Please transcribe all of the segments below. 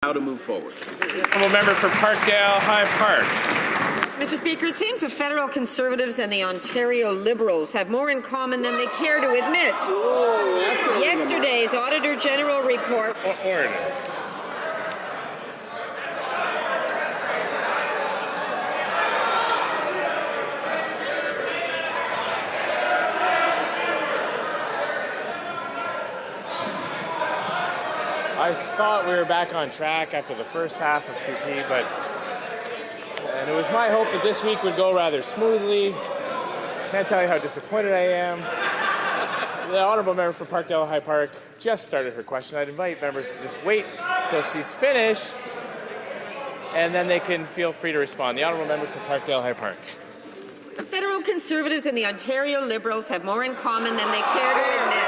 how to move forward. Honourable member for Parkdale-High Park. Mr. Speaker, it seems the federal Conservatives and the Ontario Liberals have more in common than they care to admit. Yesterday's Auditor General report. Order. I thought we were back on track after the first half of PP, and it was my hope that this week would go rather smoothly. Can't tell you how disappointed I am. The honourable member for Parkdale-High Park just started her question. I'd invite members to just wait till she's finished, and then they can feel free to respond. The honourable member for Parkdale-High Park. The federal Conservatives and the Ontario Liberals have more in common than they care to admit.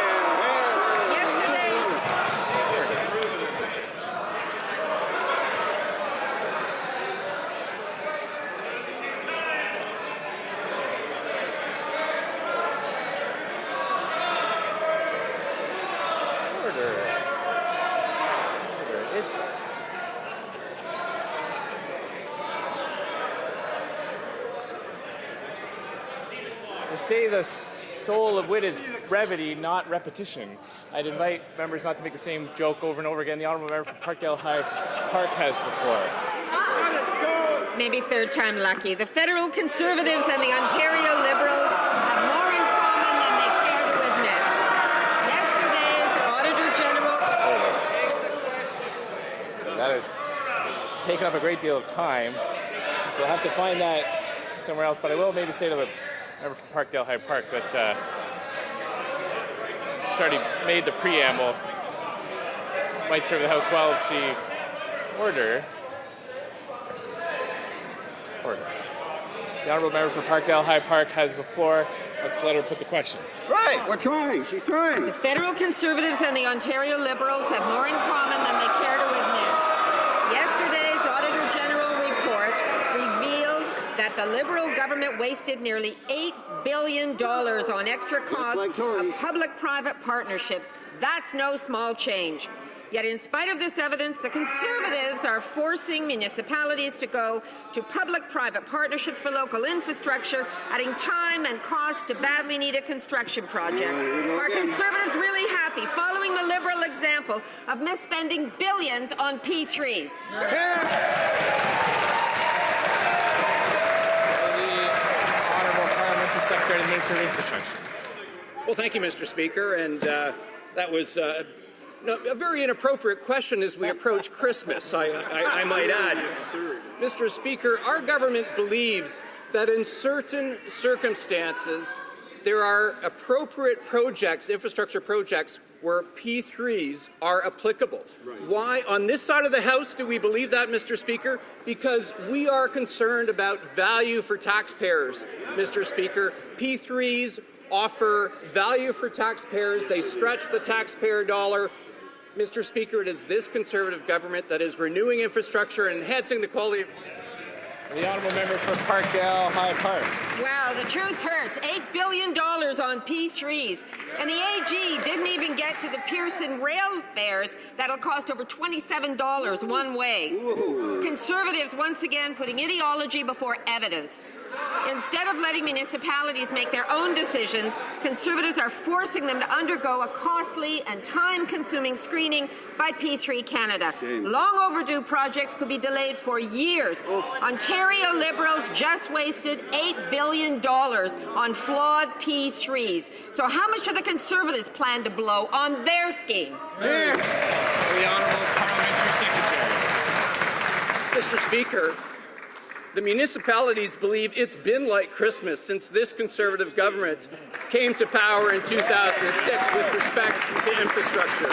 They say the soul of wit is brevity, not repetition. I'd invite members not to make the same joke over and over again. The honourable member for Parkdale-High Park has the floor. Maybe third time lucky. The federal Conservatives and the Ontario Liberals have more in common than they care to admit. Yesterday's Auditor General... That has taken up a great deal of time, so we'll have to find that somewhere else. But I will maybe say to the member from Parkdale-High Park that she's already made the preamble. Might serve the House well if she order. The honourable member for Parkdale-High Park has the floor. Let's let her put the question. Right, we're trying. She's trying. The federal Conservatives and the Ontario Liberals have more in common than they care to admit. Yesterday's Auditor General report revealed that the Liberal government wasted nearly $8 billion on extra costs of public-private partnerships. That's no small change. Yet in spite of this evidence, the Conservatives are forcing municipalities to go to public-private partnerships for local infrastructure, adding time and cost to badly needed construction projects. Are Conservatives really happy following the Liberal example of misspending billions on P3s? Secretary of the Minister of Infrastructure. Well, thank you, Mr. Speaker, and that was a very inappropriate question as we approach Christmas, I might add. Mr. Speaker, our government believes that in certain circumstances there are appropriate projects, infrastructure projects, where P3s are applicable. Right. Why, on this side of the House, do we believe that, Mr. Speaker? Because we are concerned about value for taxpayers, Mr. Speaker. P3s offer value for taxpayers. They stretch the taxpayer dollar. Mr. Speaker, it is this Conservative government that is renewing infrastructure and enhancing the quality of... The honourable member for Parkdale-High Park. Wow, the truth hurts. $8 billion on P3s. And the AG didn't even get to the Pearson rail fares that'll cost over $27 one way. Ooh. Conservatives once again putting ideology before evidence. Instead of letting municipalities make their own decisions, Conservatives are forcing them to undergo a costly and time-consuming screening by P3 Canada. Shame. Long overdue projects could be delayed for years. Ontario Liberals just wasted $8 billion on flawed P3s. So how much do the Conservatives plan to blow on their scheme? The Honourable Parliamentary Secretary. Mr. Speaker, the municipalities believe it's been like Christmas since this Conservative government came to power in 2006 with respect to infrastructure.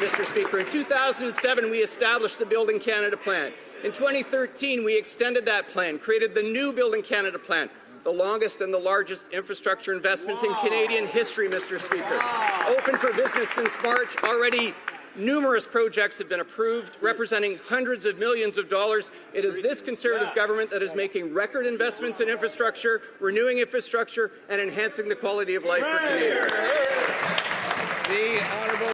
Mr. Speaker, in 2007 we established the Building Canada Plan. In 2013 we extended that plan, created the new Building Canada Plan, the longest and the largest infrastructure investment in Canadian history, Mr. Speaker. Open for business since March, already numerous projects have been approved, representing hundreds of millions of dollars. It is this Conservative government that is making record investments in infrastructure, renewing infrastructure, and enhancing the quality of life for Canadians. The Honourable